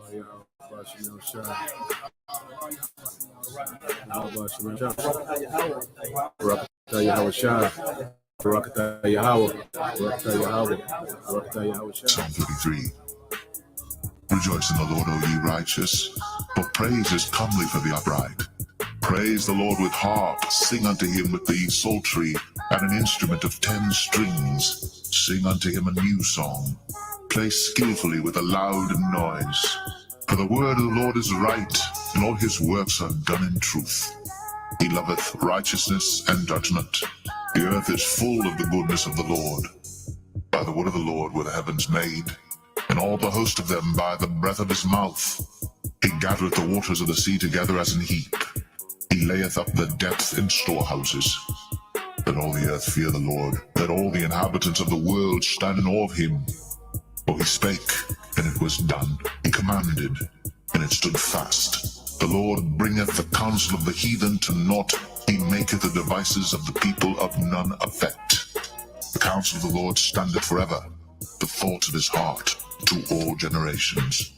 Psalm 33. Rejoice in the Lord, O ye righteous, for praise is comely for the upright. Praise the Lord with harp, sing unto him with the psaltery, and an instrument of 10 strings. Sing unto him a new song. Play skillfully with a loud noise. For the word of the Lord is right, and all his works are done in truth. He loveth righteousness and judgment. The earth is full of the goodness of the Lord. By the word of the Lord were the heavens made, and all the host of them by the breath of his mouth. He gathereth the waters of the sea together as an heap. He layeth up the depth in storehouses. Let all the earth fear the Lord. Let all the inhabitants of the world stand in awe of him. For he spake, and it was done. He commanded, and it stood fast. The Lord bringeth the counsel of the heathen to naught. He maketh the devices of the people of none effect. The counsel of the Lord standeth forever, the thoughts of his heart to all generations.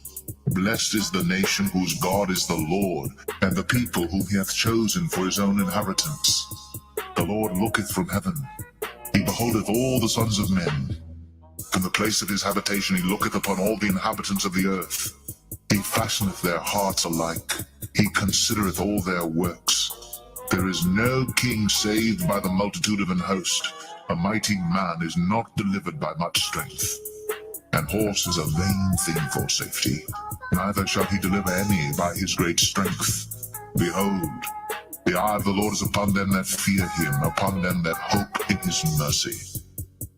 Blessed is the nation whose God is the Lord, and the people whom he hath chosen for his own inheritance. The Lord looketh from heaven, he beholdeth all the sons of men. From the place of his habitation he looketh upon all the inhabitants of the earth. He fashioneth their hearts alike, he considereth all their works. There is no king saved by the multitude of an host. A mighty man is not delivered by much strength. An horse is a vain thing for safety, neither shall he deliver any by his great strength. Behold, the eye of the Lord is upon them that fear him, upon them that hope in his mercy,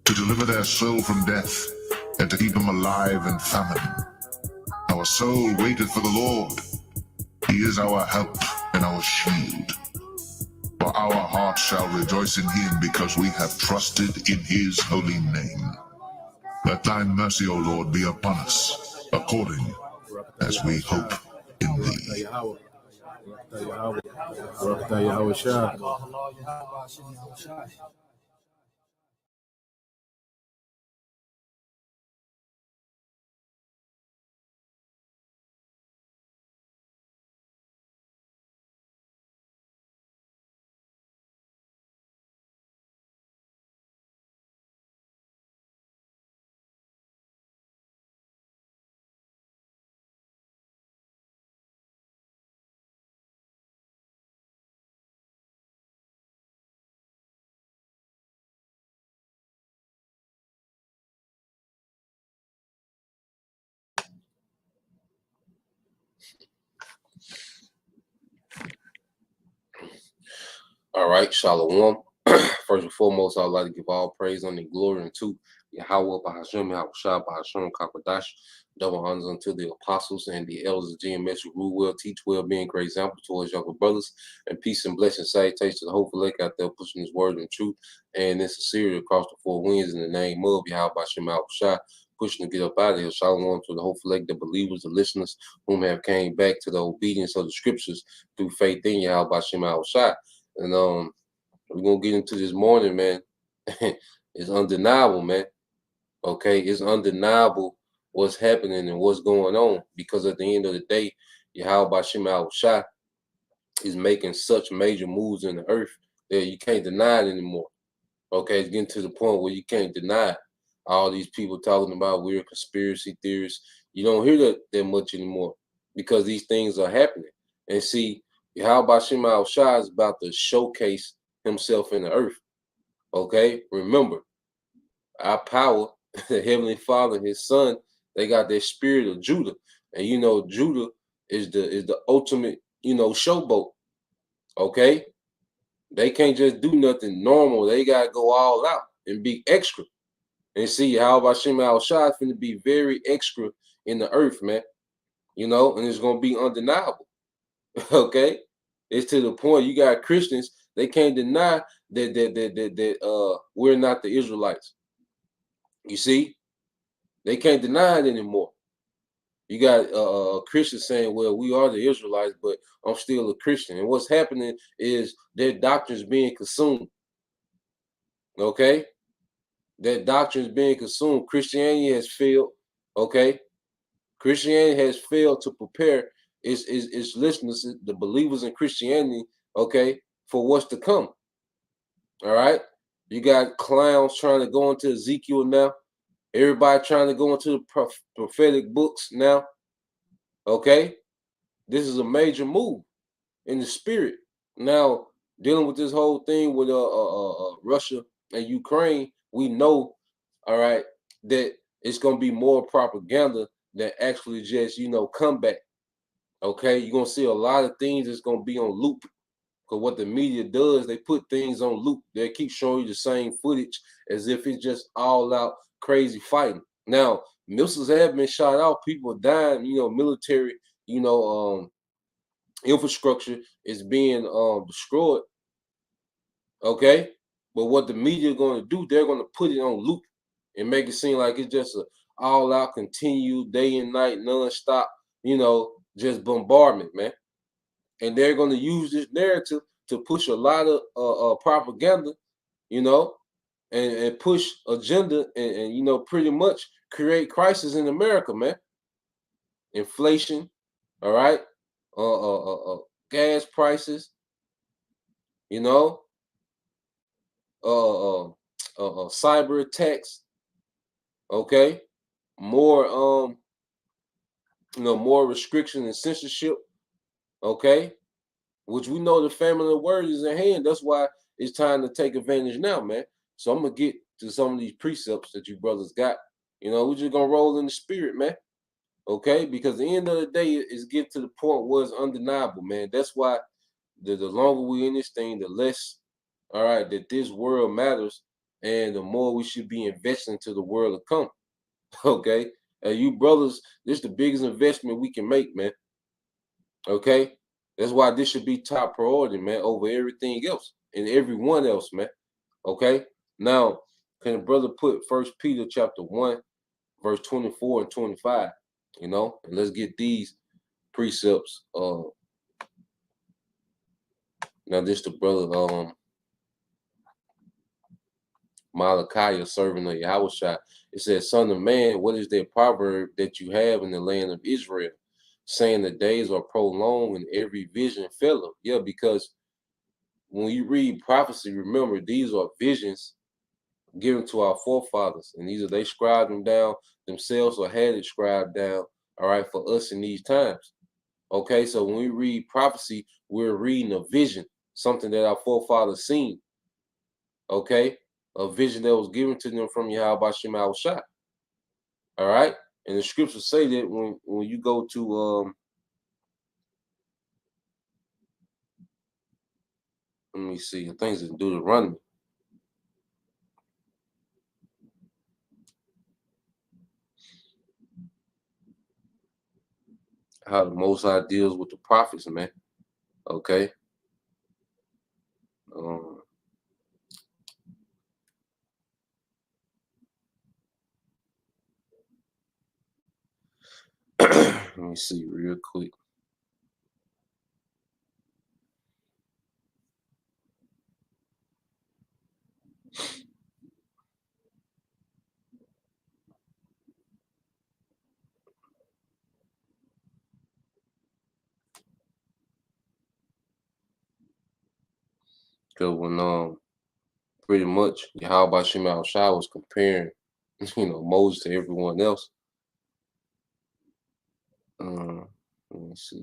to deliver their soul from death, and to keep them alive in famine. Our soul waiteth for the Lord. He is our help and our shield. For our heart shall rejoice in him, because we have trusted in his holy name. Let thy mercy, O Lord, be upon us, according as we hope in thee. All right, Shalom. First and foremost, I'd like to give all praise and glory unto Yahweh, Bahashem, Yahushua, Bahashem, Kakwadash. Double honors unto the apostles and the elders of GMS who rule well, teach well, being great example towards younger brothers. And peace and blessing, salutations to the whole lake out there pushing his word and truth and in sincerity across the four winds in the name of Yahweh, Bahashem, Yahushua. Pushing to get up out of here. Shalom to the whole lake, the believers, the listeners whom have came back to the obedience of the scriptures through faith in Yahweh, Bahashem, Yahushua. And we're gonna get into this morning, man. It's undeniable, man. Okay, it's undeniable what's happening and what's going on, because at the end of the day, Yahweh Bashim Al-Shah is making such major moves in the earth that you can't deny it anymore. Okay, it's getting to the point where you can't deny it. All these people talking about weird conspiracy theories, you don't hear that much anymore, because these things are happening. And see, Yahweh Bashim Al-Shah is about to showcase himself in the earth. Okay, remember, our power, the Heavenly Father and his son, they got their spirit of Judah. And you know, Judah is the ultimate, showboat. Okay? They can't just do nothing normal. They gotta go all out and be extra. And see how Hashem Al-Shah is finna be very extra in the earth, man. And it's gonna be undeniable. Okay? It's to the point you got Christians, they can't deny that we're not the Israelites. You see, they can't deny it anymore. You got Christians saying, well, we are the Israelites, but I'm still a Christian. And what's happening is their doctrine is being consumed. Okay? That doctrine is being consumed. Christianity has failed. Okay? Christianity has failed to prepare its listeners, the believers in Christianity, okay, for what's to come. All right. You got clowns trying to go into Ezekiel now. Everybody trying to go into the prophetic books now. Okay. This is a major move in the spirit. Now, dealing with this whole thing with Russia and Ukraine, we know, all right, that it's going to be more propaganda than actually just, comeback. Okay. You're going to see a lot of things that's going to be on loop. Because what the media does, they put things on loop. They keep showing you the same footage as if it's just all out crazy fighting. Now, missiles have been shot out, people dying, military, infrastructure is being destroyed. Okay. But what the media are going to do, they're going to put it on loop and make it seem like it's just a all out continued day and night, nonstop, just bombardment, man. And they're going to use this narrative to push a lot of propaganda, and push agenda and pretty much create crisis in America, man. Inflation, all right, gas prices, cyber attacks, okay, more more restriction and censorship, okay, which we know the family of word is in hand. That's why it's time to take advantage now, man. So I'm gonna get to some of these precepts that you brothers got. We're just gonna roll in the spirit, man. Okay, because at the end of the day, it's getting to the point where it's undeniable, man. That's why the longer we in this thing, the less, all right, that this world matters, and the more we should be investing to the world to come. Okay, and you brothers, this is the biggest investment we can make, man. Okay, that's why this should be top priority, man, over everything else and everyone else, man. Okay, now can the brother put First Peter chapter 1, verse 24 and 25? And let's get these precepts. Now this the brother Malachi, a servant of Yahushua. It says, "Son of man, what is that proverb that you have in the land of Israel, saying the days are prolonged and every vision faileth?" Yeah, because when you read prophecy, remember these are visions given to our forefathers, and either they scribed them down themselves or had it scribed down, all right, for us in these times. Okay, so when we read prophecy, we're reading a vision, something that our forefathers seen. Okay, a vision that was given to them from Yahweh Shem Shah. All right, and the scriptures say that when you go to let me see, I think it's in Deuteronomy. How the Most High deals with the prophets, man. Okay. Let me see real quick. Because when pretty much Yahweh Shem Shah was comparing, Moses to everyone else. Let me see.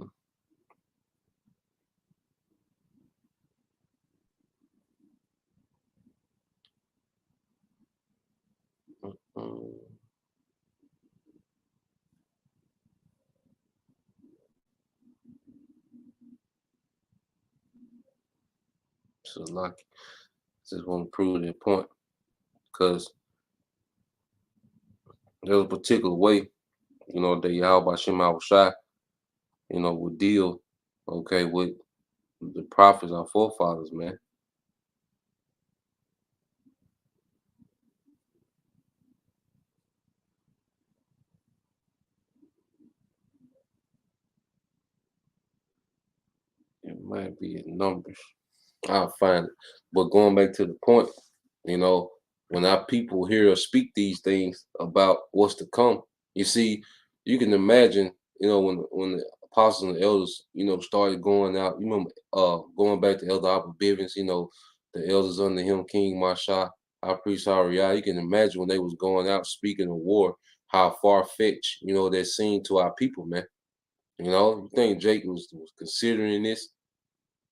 So like, just want to prove that point, because there's a particular way, that Yahweh Shem Shah, would deal, okay, with the prophets, our forefathers, man. It might be in Numbers. I'll find it. But going back to the point, when our people hear us speak these things about what's to come, you see, you can imagine, when the apostles and the elders, started going out. You remember, going back to Elder Abba Bivens, the elders under him, King Masha, High Priest Ariah. You can imagine when they was going out speaking of war, how far fetched, that seemed to our people, man. You think Jake was considering this?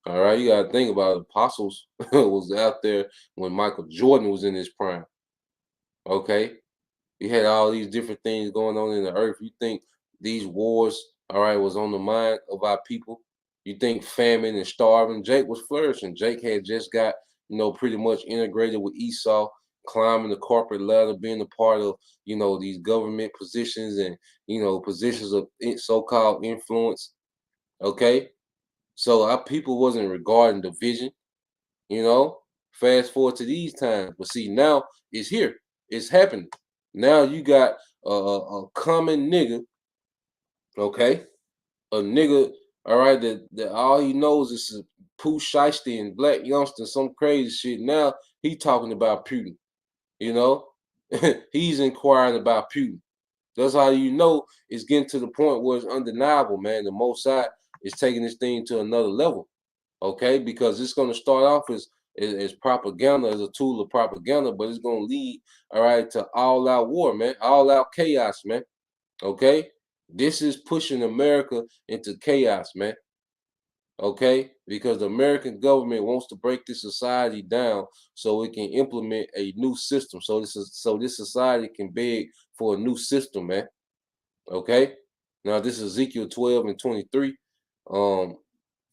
All right, you gotta think about it. Apostles was out there when Michael Jordan was in his prime. Okay, you had all these different things going on in the earth. You think these wars, all right, was on the mind of our people? You think famine and starving? Jake was flourishing. Jake had just got, pretty much integrated with Esau, climbing the corporate ladder, being a part of, these government positions and, positions of so-called influence. Okay, so our people wasn't regarding the vision. Fast forward to these times, but see, now it's here. It's happening. Now you got a common nigga, okay? A nigga, all right, that all he knows is Pooh Shiesty and Black Youngster, some crazy shit. Now he talking about Putin, you know? He's inquiring about Putin. That's how it's getting to the point where it's undeniable, man. The Mossad is taking this thing to another level, okay? Because it's going to start off as propaganda, as a tool of propaganda, but it's going to lead, all right, to all-out war, man, all-out chaos, man, okay? This is pushing America into chaos, man, okay? Because the American government wants to break this society down so it can implement a new system, so this society can beg for a new system, man, okay? Now, this is Ezekiel 12 and 23.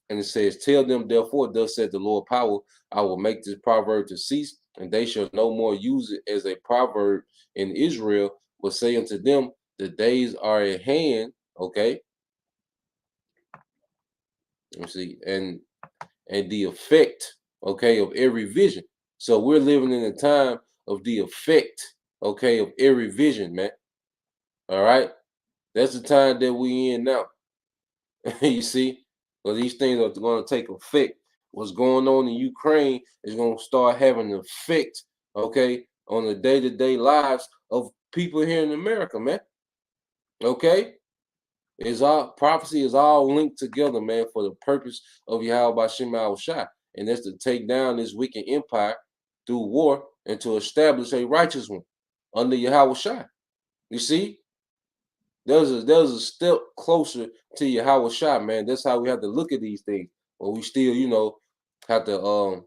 And it says, tell them, therefore, thus said the Lord power, I will make this proverb to cease, and they shall no more use it as a proverb in Israel, but say unto them, the days are at hand, okay? Let me see, and the effect, okay, of every vision. So we're living in a time of the effect, okay, of every vision, man. All right? That's the time that we in now. You see? Well, these things are going to take effect. What's going on in Ukraine is going to start having an effect, okay, on the day-to-day lives of people here in America, man. Okay? It's all prophecy is all linked together, man, for the purpose of Yahweh Bashim Shah. And that's to take down this wicked empire through war and to establish a righteous one under Yahweh Shah. You see? There's a step closer to Yahweh Shah, man. That's how we have to look at these things. But we still, have to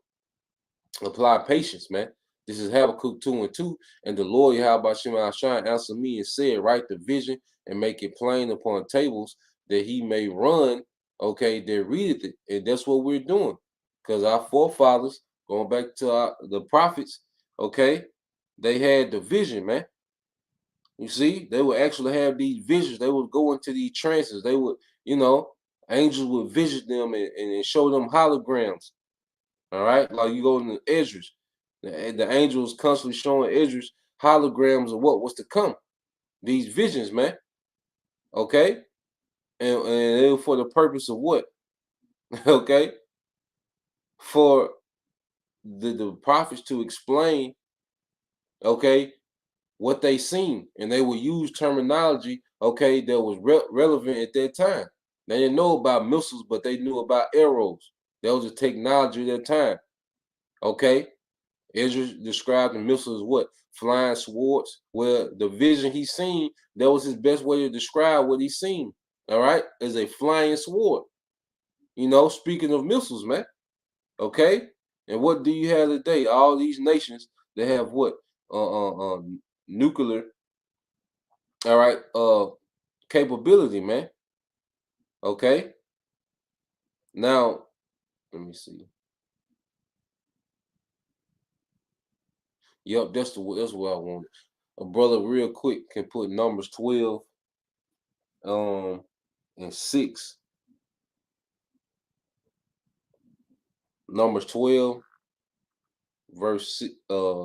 apply patience, man. This is Habakkuk 2 and 2. And the Lord Yahweh Shema Shah answered me and said, write the vision and make it plain upon tables that he may run, okay, that readeth it. And that's what we're doing. Because our forefathers, going back to the prophets, okay, they had the vision, man. You see, they would actually have these visions. They would go into these trances. They would, angels would visit them and show them holograms. All right, like you go into Esdras, the angels constantly showing Esdras holograms of what was to come. These visions, man. Okay, and it was for the purpose of what? Okay, for the prophets to explain, okay, what they seen, and they would use terminology, okay, that was relevant at that time. They didn't know about missiles, but they knew about arrows. That was the technology at that time. Okay, Ezra described the missile as what? Flying swords. Well, the vision he seen, that was his best way to describe what he seen. All right, as a flying sword. Speaking of missiles, man. Okay, and what do you have today? All these nations that have what? Nuclear, all right, capability, man. Okay. Now, let me see. Yep, that's what I wanted. A brother real quick can put Numbers 12 and 6. Numbers 12, verse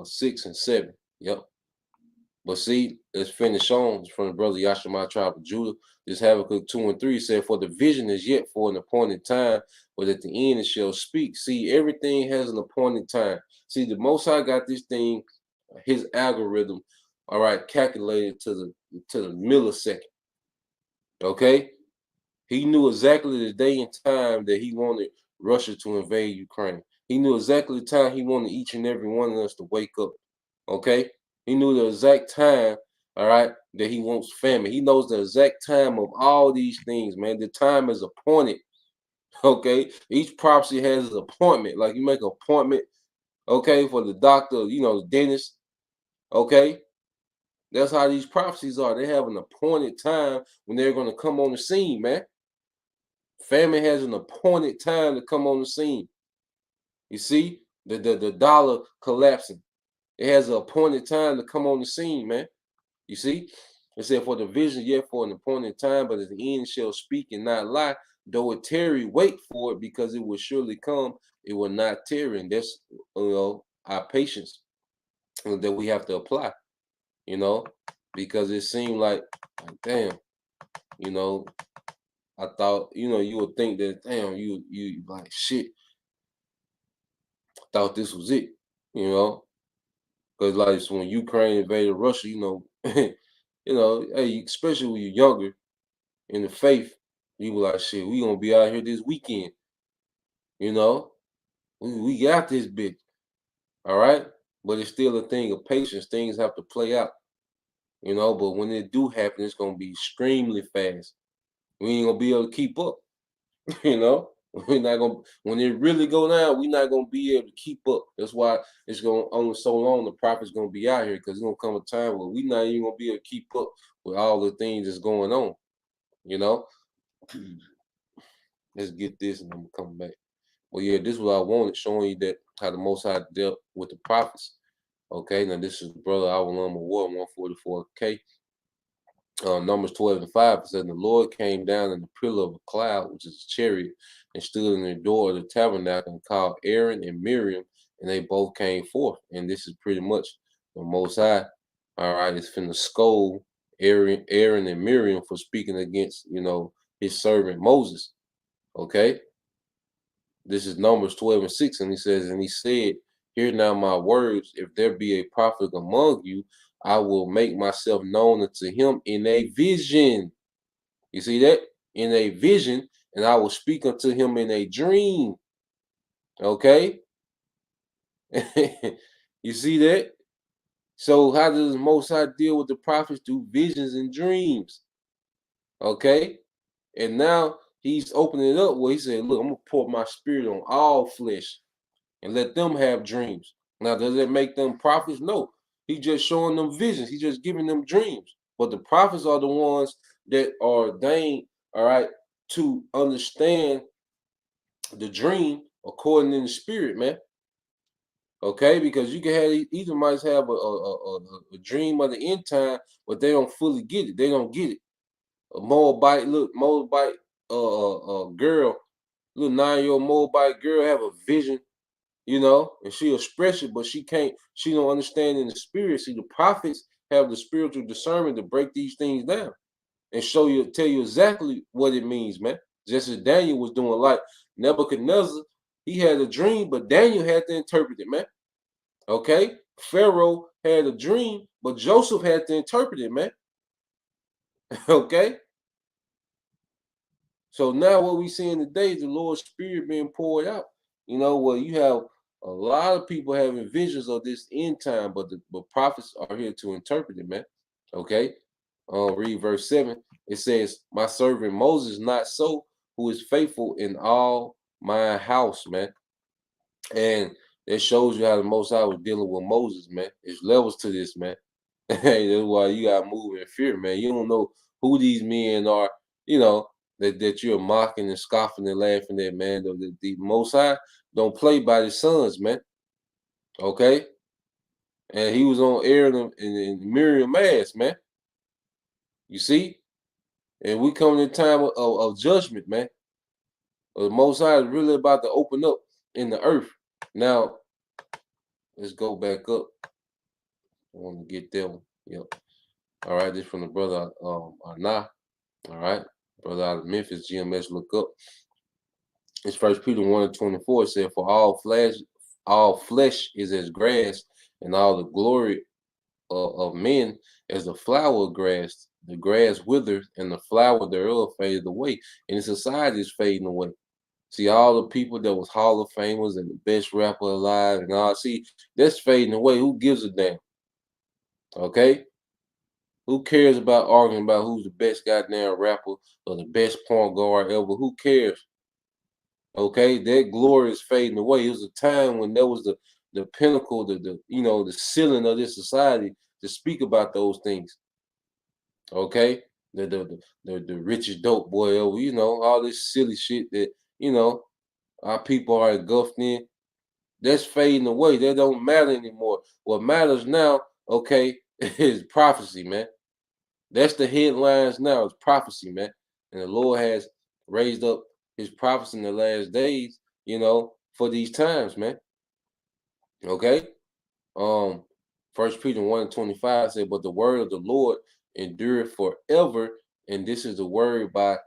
6 and 7. Yep. But see, let's finish on from the brother Yashima tribe of Judah. This Habakkuk 2 and 3 said, for the vision is yet for an appointed time, but at the end it shall speak. See, everything has an appointed time. See, the Most High got this thing, his algorithm, all right, calculated to the millisecond. Okay? He knew exactly the day and time that he wanted Russia to invade Ukraine. He knew exactly the time he wanted each and every one of us to wake up. Okay? He knew the exact time, all right, that he wants famine. He knows the exact time of all these things, man. The time is appointed. Okay? Each prophecy has an appointment. Like you make an appointment, okay, for the doctor, you know, the dentist. Okay? That's how these prophecies are. They have an appointed time when they're going to come on the scene, man. Famine has an appointed time to come on the scene. You see, the dollar collapsing. It has an appointed time to come on the scene, man. You see, it said, "For the vision yet for an appointed time, but at the end shall speak and not lie. Though it tarry, wait for it, because it will surely come. It will not tarry." And that's our patience that we have to apply. You know, because it seemed like damn, you know, I thought, you would think that, damn, you like shit. Thought this was it, you know, because like when Ukraine invaded Russia, hey, especially when you're younger in the faith, you were like, shit, we gonna be out here this weekend, you know, we got this bitch, all right, but it's still a thing of patience. Things have to play out, but when it do happen, it's gonna be extremely fast. We ain't gonna be able to keep up. You know, we're not gonna when it really go down, we're not gonna be able to keep up. That's why it's gonna only so long the prophet's gonna be out here, because it's gonna come a time where we're not even gonna be able to keep up with all the things that's going on, you know. Let's get this and I'm gonna come back. Well, yeah, this is what I wanted, showing you that how the Most High dealt with the prophets. Okay, now this is Brother Awalam War 144K. Numbers 12 and 5, it says, "The Lord came down in the pillar of a cloud, which is a chariot, and stood in the door of the tabernacle and called Aaron and Miriam, and they both came forth." And this is pretty much the Most High. All right, it's finna scold Aaron and Miriam for speaking against, his servant Moses. Okay, this is Numbers 12 and 6, and he says, "And he said, Hear now my words. If there be a prophet among you, I will make myself known unto him in a vision." You see that? In a vision, and I will speak unto him in a dream. Okay? You see that? So how does the Most High deal with the prophets? Through visions and dreams. Okay? And now he's opening it up where he said, "Look, I'm going to pour my spirit on all flesh and let them have dreams." Now, does that make them prophets? No. He's just showing them visions. He's just giving them dreams. But the prophets are the ones that are ordained, all right, to understand the dream according in the spirit, man. Okay, because you can have Edomites have a dream of the end time, but they don't fully get it. They don't get it. A Moabite girl, little 9-year-old Moabite girl have a vision, and she'll express it, but she don't understand in the spirit. See, the prophets have the spiritual discernment to break these things down and tell you exactly what it means, man. Just as Daniel was doing, like Nebuchadnezzar, he had a dream, but Daniel had to interpret it, man. Okay? Pharaoh had a dream, but Joseph had to interpret it, man. Okay? So now what we seeing today is the Lord's Spirit being poured out. Where you have a lot of people having visions of this end time, but the prophets are here to interpret it, man. Okay? Read verse 7. It says, "My servant Moses, not so, who is faithful in all my house," man. And it shows you how the Most High was dealing with Moses, man. There's levels to this, man. Hey, that's why you gotta move in fear, man. You don't know who these men are, that you're mocking and scoffing and laughing at, man. The Most High don't play by the sons, man. Okay? And he was on Aaron and Miriam ass, man. You see? And we come in a time of judgment, man. The Most High is really about to open up in the earth. Now, let's go back up. I want to get that one. Yep. All right, this from the brother Anah. All right. Brother out of Memphis, GMS, look up. It's First Peter 1:24. It said, "For all flesh is as grass, and all the glory of men as the flower of grass. the grass withers and the flower thereof faded away, and the society is fading away. See, all the people that was Hall of Famers and the best rapper alive and all, see, that's fading away. Who gives a damn? Okay? Who cares about arguing about who's the best goddamn rapper or the best point guard ever? Who cares? Okay, that glory is fading away. It was a time when there was the pinnacle, the ceiling of this society to speak about those things. Okay, the richest dope boy ever, all this silly shit that our people are engulfed in. That's fading away. That don't matter anymore. What matters now, okay, is prophecy, man. That's the headlines now. It's prophecy, man. And the Lord has raised up His prophets in the last days, for these times, man. Okay. Um, 1 Peter 1:25 said, "But the word of the Lord endureth forever, and this is the word by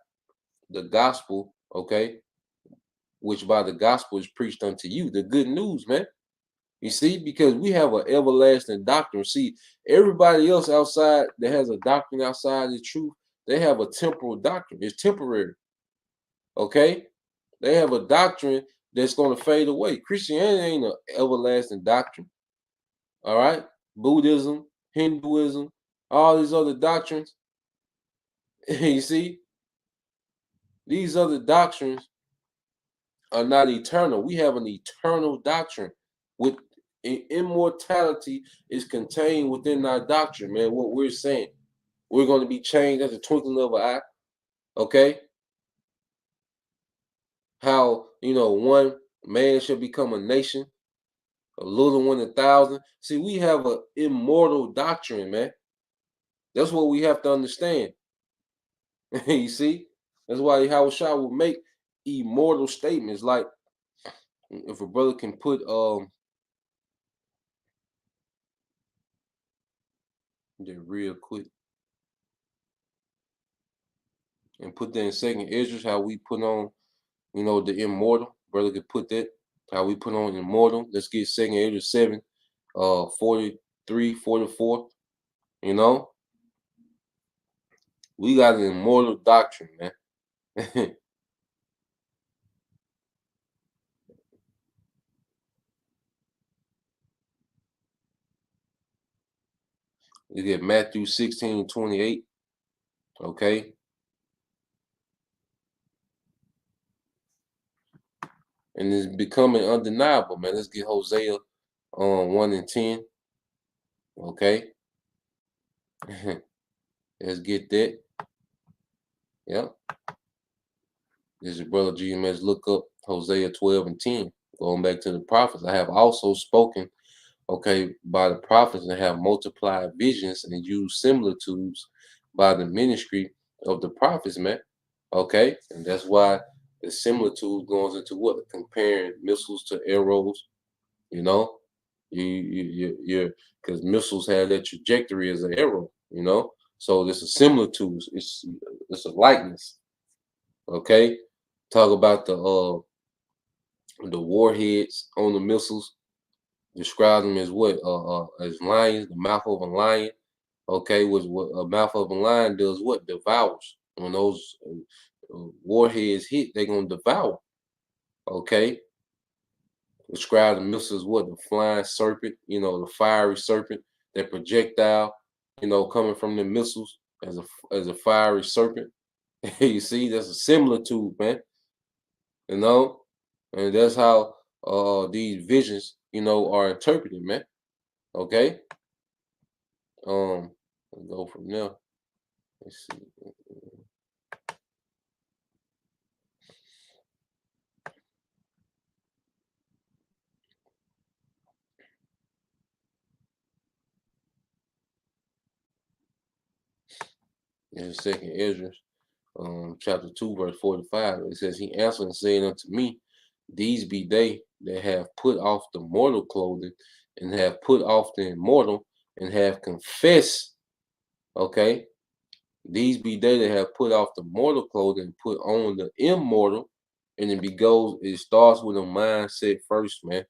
the gospel, okay, which by the gospel is preached unto you." The good news, man. You see, because we have an everlasting doctrine. See, everybody else outside that has a doctrine outside the truth, they have a temporal doctrine. It's temporary. Okay? They have a doctrine that's going to fade away. Christianity ain't an everlasting doctrine. All right? Buddhism, Hinduism, all these other doctrines. You see, these other doctrines are not eternal. We have an eternal doctrine with immortality is contained within our doctrine, man. What we're saying, we're going to be changed at the twinkling of an eye. Okay, how one man shall become a nation, a little one 1,000. See, we have an immortal doctrine, man. That's what we have to understand. You see, that's why Howard Shaw will make immortal statements. Like, if a brother can put real quick and put that in Second Esdras, how we put on, the immortal. Brother could put that, how we put on immortal. Let's get Second Esdras 7, 43, 44. We got an immortal doctrine, man. You get Matthew 16:28. Okay. And it's becoming undeniable, man. Let's get Hosea 1 and 10. Okay. Let's get that. Yeah. This is brother GMS. Look up Hosea 12 and 10. Going back to the prophets. I have also spoken, okay, by the prophets, and have multiplied visions and used similitudes by the ministry of the prophets, man. Okay. And that's why the similitude goes into what? Comparing missiles to arrows, you know. You're because missiles have that trajectory as an arrow, So there's a similitude. It's a likeness. Okay. Talk about the warheads on the missiles. Describe them as what? As lions, the mouth of a lion. Okay, was what a mouth of a lion does? What? Devours. When those warheads hit, they're gonna devour. Okay. Describe the missiles what? The flying serpent. The fiery serpent. That projectile. Coming from the missiles as a fiery serpent. You see, that's a similitude, man. And that's how these visions, are interpreted, man. Okay. We'll go from there. Let's see. In Second Esdras, chapter 2, verse 45, it says, "He answered and said unto me, These be they that have put off the mortal clothing, and have put off the immortal, and have confessed." Okay, these be they that have put off the mortal clothing and put on the immortal. And it starts with a mindset first, man.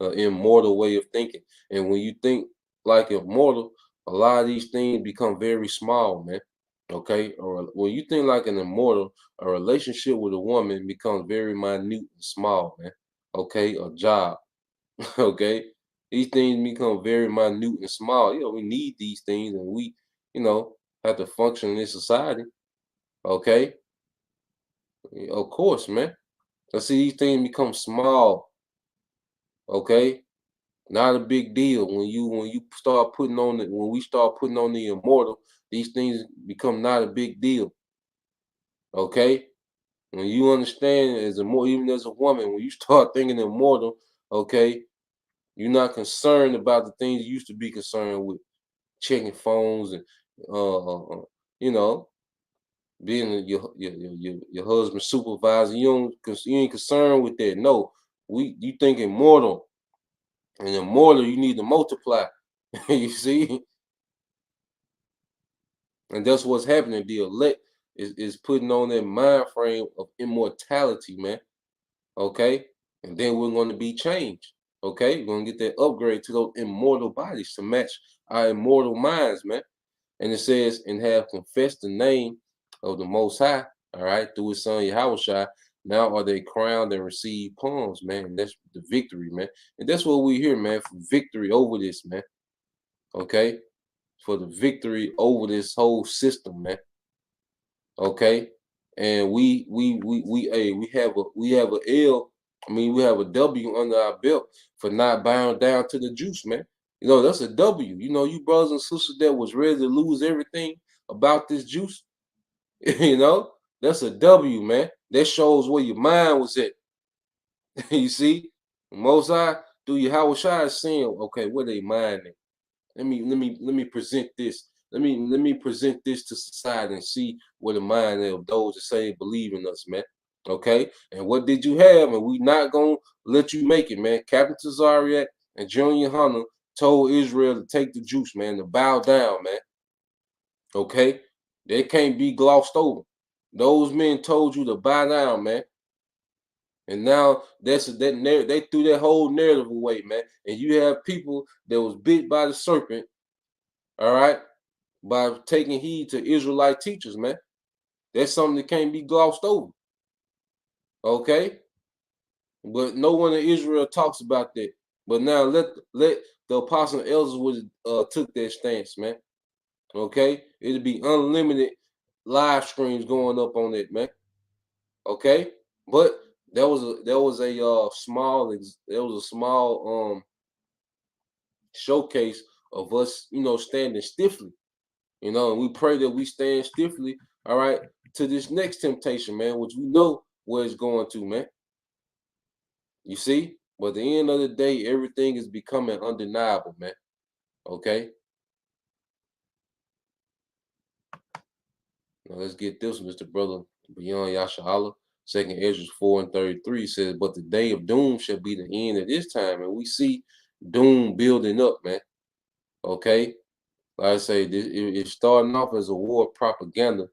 An immortal way of thinking. And when you think like immortal, a lot of these things become very small, man. Okay, or when you think like an immortal, a relationship with a woman becomes very minute and small, man. Okay, a job. Okay, these things become very minute and small. We need these things, and we, have to function in this society. Okay, of course, man. I see these things become small. Okay, not a big deal when you start putting on it. When we start putting on the immortal, these things become not a big deal. Okay, when you understand as a more even as a woman, when you start thinking immortal, okay, you're not concerned about the things you used to be concerned with, checking phones and you know, being your husband's supervisor. You ain't concerned with that. No, you think immortal, and immortal you need to multiply. You see, and that's what's happening. The elect is putting on that mind frame of immortality, man. Okay, and then we're going to be changed. Okay, we're going to get that upgrade to those immortal bodies to match our immortal minds, man. And it says, and have confessed the name of the Most High, all right, through his son Yahushua. Now are they crowned and receive palms, man. And that's the victory, man. And that's what we hear, man, for victory over this, man. Okay, for the victory over this whole system, man. Okay, and we have a L. I mean, we have a W under our belt for not bowing down to the juice, man. That's a W. You brothers and sisters that was ready to lose everything about this juice. you know, that's a W, man. That shows where your mind was at. You see, Most High through your Hawashai is saying, okay, where they mind at? Let me present this. Let me present this to society and see where the mind of those that say believe in us, man. Okay, and what did you have? And we not gonna let you make it, man. Captain Tazariak and Junior Hunter told Israel to take the juice, man, to bow down, man. Okay, they can't be glossed over. Those men told you to bow down, man. And now they threw that whole narrative away, man. And you have people that was bit by the serpent, all right, by taking heed to Israelite teachers, man. That's something that can't be glossed over. Okay? But no one in Israel talks about that. But now let the apostle and elders would took that stance, man. Okay? It'll be unlimited live streams going up on it, man. Okay? But there was a small showcase of us, standing stiffly. And we pray that we stand stiffly, all right, to this next temptation, man, which we know where it's going to, man. You see? But at the end of the day, everything is becoming undeniable, man. Okay? Now let's get this, Mr. Brother Beyond Yashala. Second Ezra 4:33 says, but the day of doom shall be the end of this time. And we see doom building up, man. Okay? Like I say, it's starting off as a war of propaganda,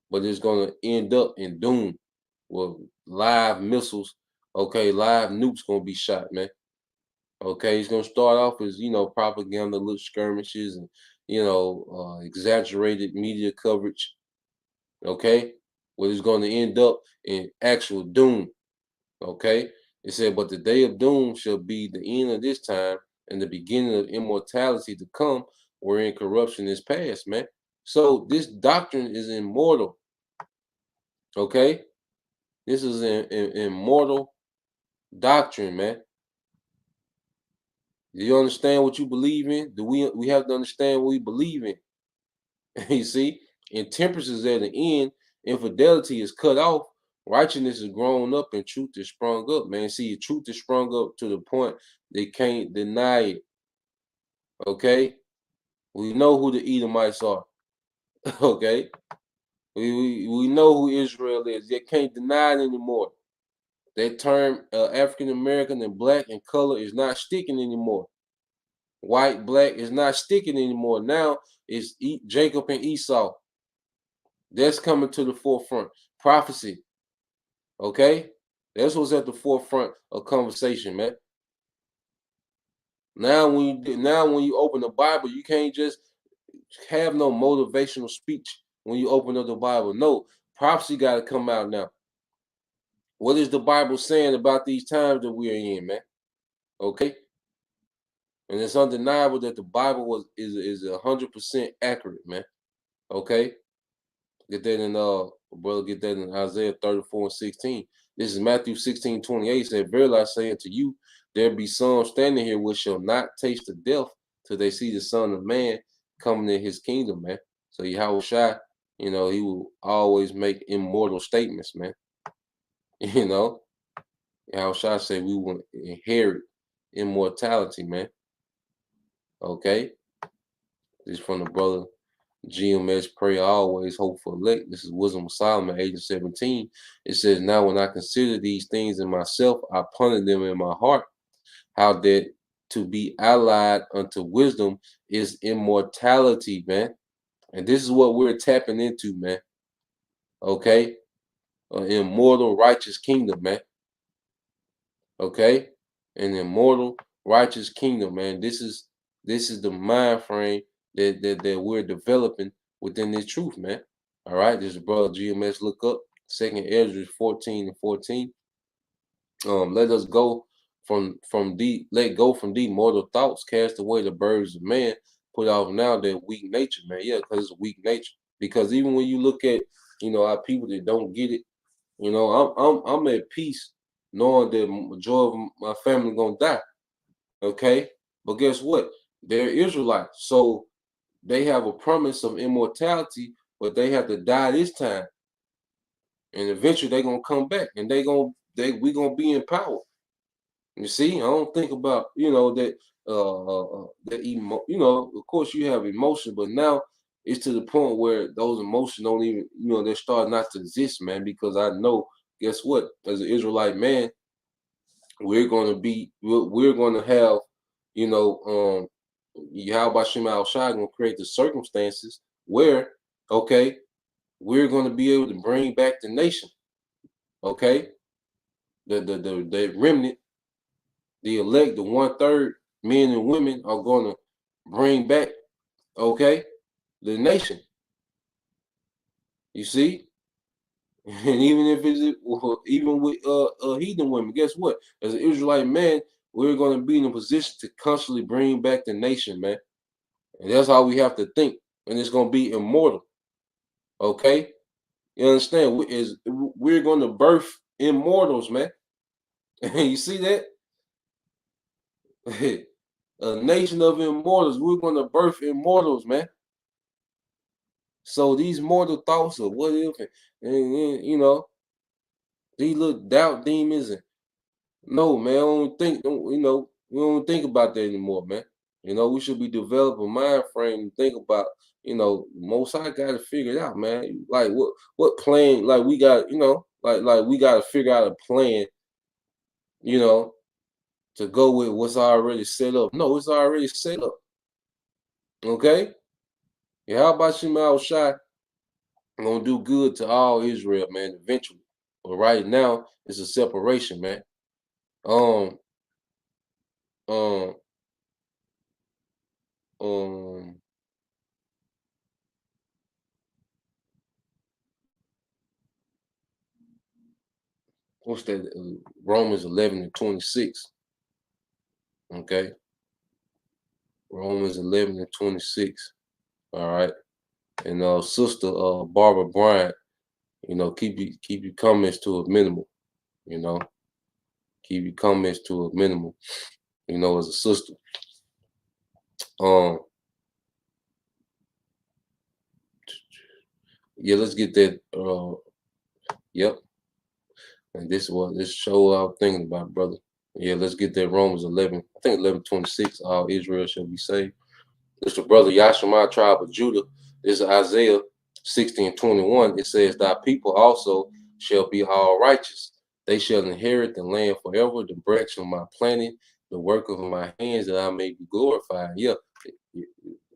but it's going to end up in doom. Well, live missiles, okay, live nukes gonna be shot, man. Okay, it's gonna start off as propaganda, little skirmishes, and exaggerated media coverage. Okay, but it's gonna end up in actual doom. Okay, it said, but the day of doom shall be the end of this time and the beginning of immortality to come, wherein corruption is past, man. So this doctrine is immortal. Okay, this is an immortal doctrine, man. Do you understand what you believe in? Do we have to understand what we believe in? You see, intemperance is at the end, infidelity is cut off, righteousness is grown up, and truth is sprung up, man. See, truth is sprung up to the point they can't deny it. Okay, we know who the Edomites are. Okay, we know who Israel is. They can't deny it anymore. That term African American and black and color is not sticking anymore. White, black is not sticking anymore. Now it's Jacob and Esau. That's coming to the forefront. Prophecy. Okay? That's what's at the forefront of conversation, man. Now when you open the Bible, you can't just have no motivational speech. when you open up the Bible. No, prophecy got to come out now. What is the Bible saying about these times that we are in, man? Okay, and it's undeniable that the Bible is 100% accurate, man. Okay, get that in brother, get that in Isaiah 34:16. This is Matthew 16:28. Said, "Verily I say unto you, there be some standing here which shall not taste of death till they see the Son of Man coming in His kingdom, man." So Yahweh Shai, he will always make immortal statements, man. Yahweh Shai said we will inherit immortality, man. Okay, this is from the brother GMS. Pray always, hope for elect. This is Wisdom of Solomon, age of 17. It says, "Now when I consider these things in myself, I ponder them in my heart, how that to be allied unto wisdom is immortality," man. And this is what we're tapping into, man. Okay, an immortal righteous kingdom, man. Okay, an immortal righteous kingdom, man. This is the mind frame that we're developing within this truth, man. All right, this is brother GMS. Look up 2nd Ezra 14:14. Let us go let go from the mortal thoughts, cast away the burdens of man, put off now their weak nature, man. Yeah, because it's a weak nature. Because even when you look at our people that don't get it, I'm at peace knowing that majority of my family gonna die. Okay, but guess what? They're Israelites, so they have a promise of immortality, but they have to die this time, and eventually they're gonna come back, and we gonna be in power. You see, I don't think about that of course you have emotion, but now it's to the point where those emotions don't even they're starting not to exist, man. Because I know, guess what? As an Israelite man, we're gonna have Yahweh Shem Al Shai gonna create the circumstances where we're gonna be able to bring back the nation. Okay, the remnant, the elect, the 1/3 men and women are gonna bring back the nation. You see, and even if it's even with heathen women, guess what? As an Israelite man, we're gonna be in a position to constantly bring back the nation, man. And that's how we have to think, and it's gonna be immortal. Okay, you understand? We're gonna birth immortals, man. You see that? A nation of immortals. We're gonna birth immortals, man. So these mortal thoughts of what if, and these little doubt demons, and no, man, we don't think about that anymore, man. We should be developing a mind frame to think about, most High got to figure it out, man. Like what plan, like we got, like we got to figure out a plan, you know, to go with what's already set up. No, it's already set up. Okay? Yeah, how about Shemal Shai gonna do good to all Israel, man, eventually. But right now, it's a separation, man. Um, um, um, what's that? Romans 11:26. Okay, Romans 11:26. All right, and sister Barbara Bryant, keep your comments to a minimum. You know, keep your comments to a minimum. As a sister. Um, yeah, let's get that. Yep. And this is what this show I was thinking about, brother. Yeah, let's get that Romans 11. I think 11:26. All Israel shall be saved. It's the brother Yashima tribe of Judah. This is Isaiah 16:21. It says, "Thy people also shall be all righteous. They shall inherit the land forever. The branch of my planting, the work of my hands, that I may be glorified." Yeah,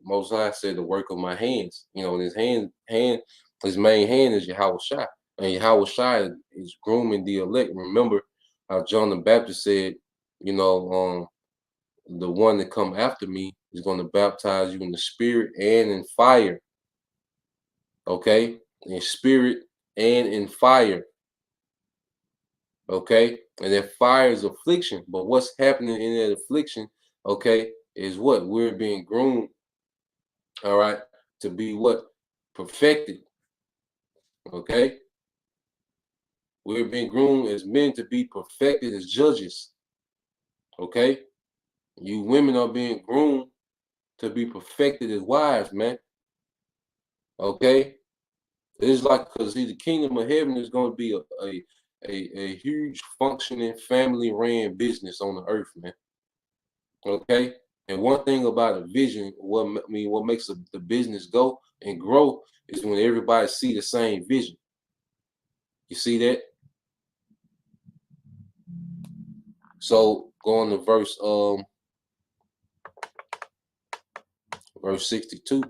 Most High said the work of my hands. His his main hand is Yahweh Shai. And Yahweh Shai is grooming the elect. Remember how John the Baptist said, the one that come after me is going to baptize you in the spirit and in fire. okay, in spirit and in fire, okay, and that fire is affliction. But what's happening in that affliction, okay, is what we're being groomed, all right, to be what perfected, okay. We're being groomed as men to be perfected as judges, okay. You women are being groomed to be perfected as wives, man. Okay, it's like, because see, the kingdom of heaven is going to be a huge functioning family ran business on the earth, man. Okay, and one thing about a vision, what makes the business go and grow is when everybody see the same vision. You see that? So going to verse 62.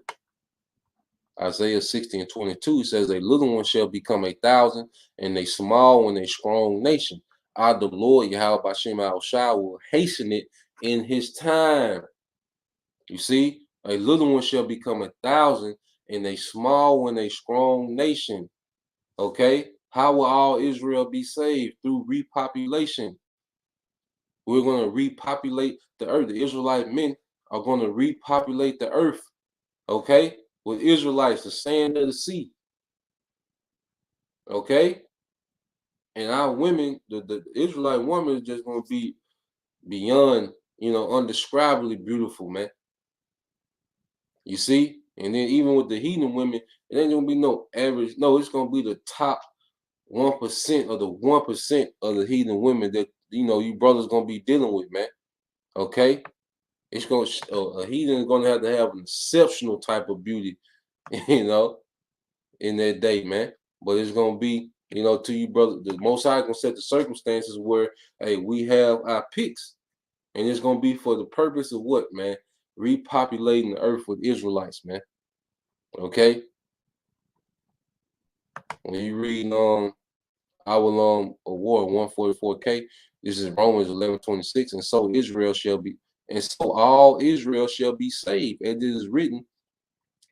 Isaiah 60 and 22 says, a little one shall become 1,000, and a small and a strong nation. I, the Lord, Yahweh Bashem Al-Shah, will hasten it in his time. You see, a little one shall become 1,000, and a small and a strong nation. Okay, how will all Israel be saved? Through repopulation. We're going to repopulate the earth. The Israelite men are going to repopulate the earth. Okay, with Israelites, the sand of the sea. Okay, and our women, the Israelite woman is just going to be beyond, undescribably beautiful, man. You see, and then even with the heathen women, it ain't gonna be no average. No, it's gonna be the top 1% of the 1% of the heathen women that you brothers gonna be dealing with, man. Okay, it's gonna a heathen is gonna have to have an exceptional type of beauty, you know, in that day, man. But it's gonna be, to you, brother. The Most High gonna set the circumstances where, hey, we have our picks, and it's gonna be for the purpose of what, man? Repopulating the earth with Israelites, man. Okay. When you read our award 144K, this is Romans 11:26, and so Israel shall be, and so all Israel shall be saved. As it is written,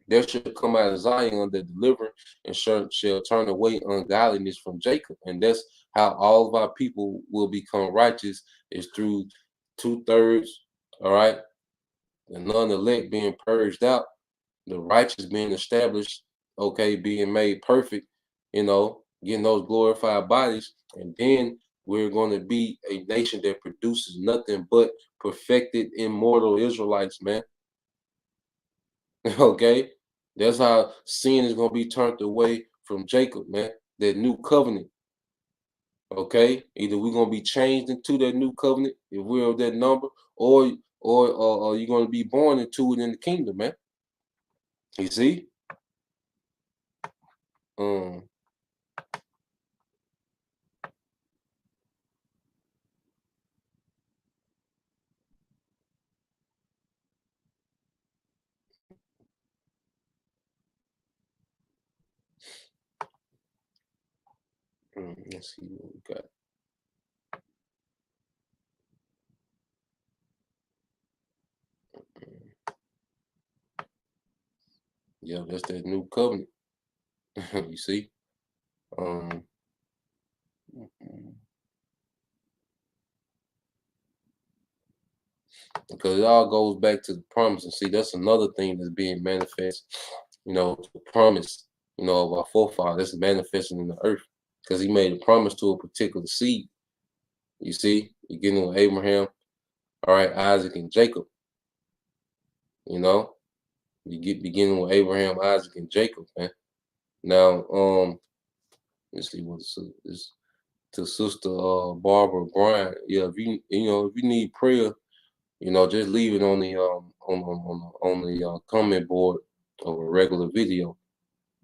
there shall come out of Zion the deliverer, and shall turn away ungodliness from Jacob. And that's how all of our people will become righteous, is through 2/3, all right, the non-elect being purged out, the righteous being established, okay, being made perfect, getting those glorified bodies, and then we're going to be a nation that produces nothing but perfected, immortal Israelites, man. Okay, that's how sin is going to be turned away from Jacob, man. That new covenant. Okay, either we're going to be changed into that new covenant if we're of that number, or you're going to be born into it in the kingdom, man. You see? Um, let's see what we got. Yeah, that's that new covenant. You see? Um, because it all goes back to the promise. And see, that's another thing that's being manifest, the promise, of our forefather that's manifesting in the earth. Because he made a promise to a particular seed. You see, beginning with Abraham, all right, Isaac and Jacob. You get beginning with Abraham, Isaac, and Jacob, man. Now, let's see what this to Sister Barbara Bryant. Yeah, if you need prayer, just leave it on the comment board of a regular video.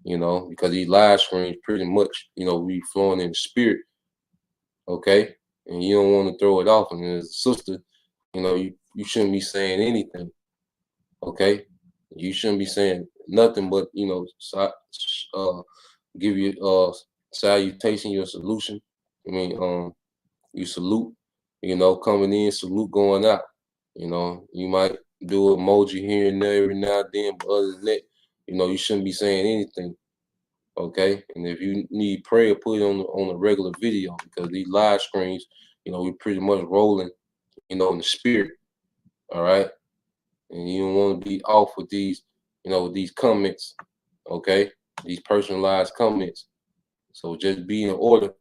Because these live streams pretty much, we flowing in the spirit. Okay, and you don't want to throw it off. And as a sister, you shouldn't be saying anything. Okay, you shouldn't be saying nothing but give you salutation, your solution. I mean, you salute, coming in, salute going out. You might do emoji here and there every now and then, but other than that, you shouldn't be saying anything. Okay, and if you need prayer, put it on a regular video, because these live screens, we pretty much rolling, in the spirit. All right, and you don't want to be off with these, these comments. Okay, these personalized comments. So just be in order,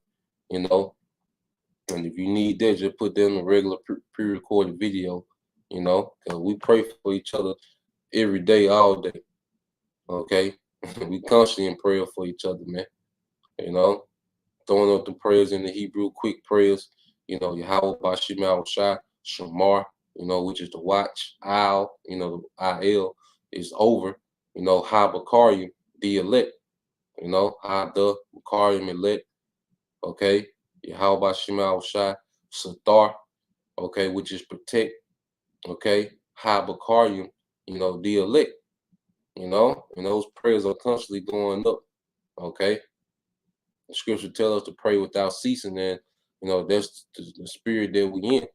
you know. And if you need that, just put that in a regular pre-recorded video, because we pray for each other every day, all day. Okay, we constantly in prayer for each other, man. Throwing up the prayers in the Hebrew, quick prayers. Yahweh Bashim Al Shai, Shamar, which is the watch. Al, the Il is over. Habakarium, the elect. Ha the Bakarium elect. Okay, Yahweh Bashim Al Shai, Satar, okay, which is protect. Okay, Habakarium, the elect. And those prayers are constantly going up. Okay. The scripture tells us to pray without ceasing, and that's the spirit that we in.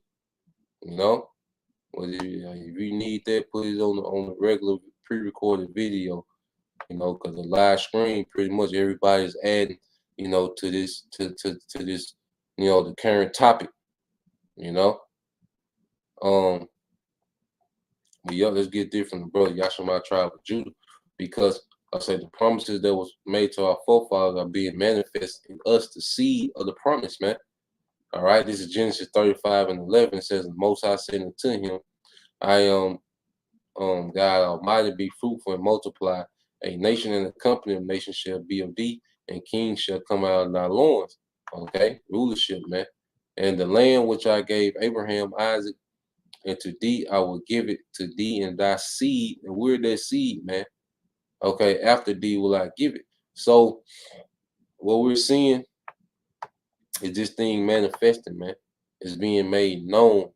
But if you need that, put it on the regular pre-recorded video. Because the live screen, pretty much everybody's adding, to this this, the current topic. But yeah, let's get there from the brother Yashima tribe of Judah, because I said the promises that was made to our forefathers are being manifest in us, the seed of the promise, man. All right, this is Genesis 35:11. It says, the Most High said unto him, I am God Almighty, be fruitful and multiply. A nation and a company of nations shall be of thee, and kings shall come out of thy loins. Okay, rulership, man. And the land which I gave Abraham, Isaac, and to thee I will give it to thee and thy seed. And we're that seed, man. Okay, after thee will I give it. So what we're seeing is this thing manifesting, man. It's being made known,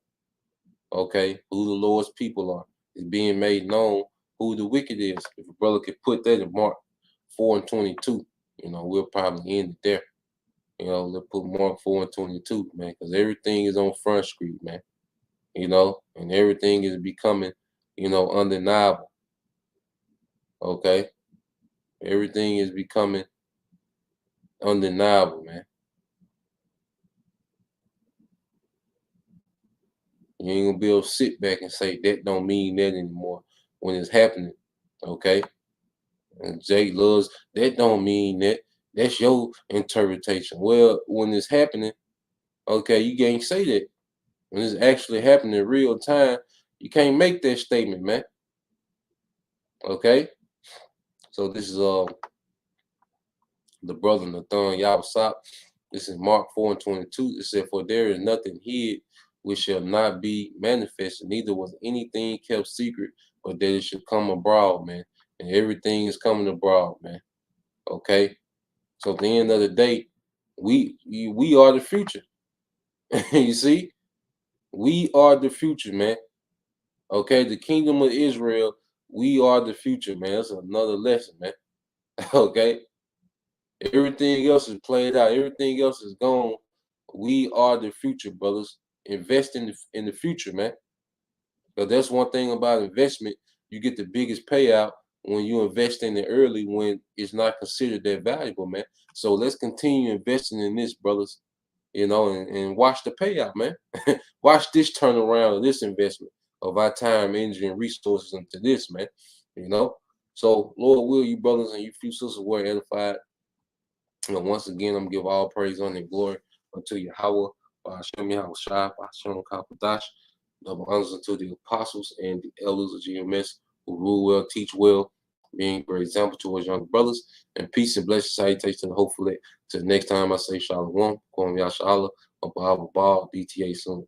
okay, who the Lord's people are. It's being made known who the wicked is. If a brother could put that in Mark 4:22, we'll probably end it there. Let's put Mark 4:22, man, because everything is on Front Street, man. And everything is becoming, undeniable. Okay. Everything is becoming undeniable, man. You ain't gonna be able to sit back and say that don't mean that anymore when it's happening. Okay. And Jake loves that don't mean that. That's your interpretation. Well, when it's happening, okay, you can't say that. When it's actually happening in real time, you can't make that statement, man. Okay. So this is the brother Nathan Yabasop. This is Mark 4:22. It said, for there is nothing hid which shall not be manifested, neither was anything kept secret, but that it should come abroad, man. And everything is coming abroad, man. Okay. So at the end of the day, we are the future. You see, we are the future, man. Okay, the kingdom of Israel, we are the future, man. That's another lesson, man. Okay. Everything else is played out. Everything else is gone. We are the future, brothers. Invest in the future, man. Because that's one thing about investment. You get the biggest payout when you invest in it early, when it's not considered that valuable, man. So let's continue investing in this, brothers. And watch the payout, man. Watch this turnaround of this investment of our time, energy, and resources into this, man. So Lord will you, brothers, and you few sisters were edified. Once again, I'm gonna give all praise, honor, and glory unto Yahweh, Hashem Yahweh Shai, Hashem Kapadash, double honors unto the apostles and the elders of GMS who rule well, teach well, being a great example towards younger brothers, and peace and blessings, salutations, and hopefully to the next time I say Shalom, Kwam Yashala, Abba Ball, DTA soon.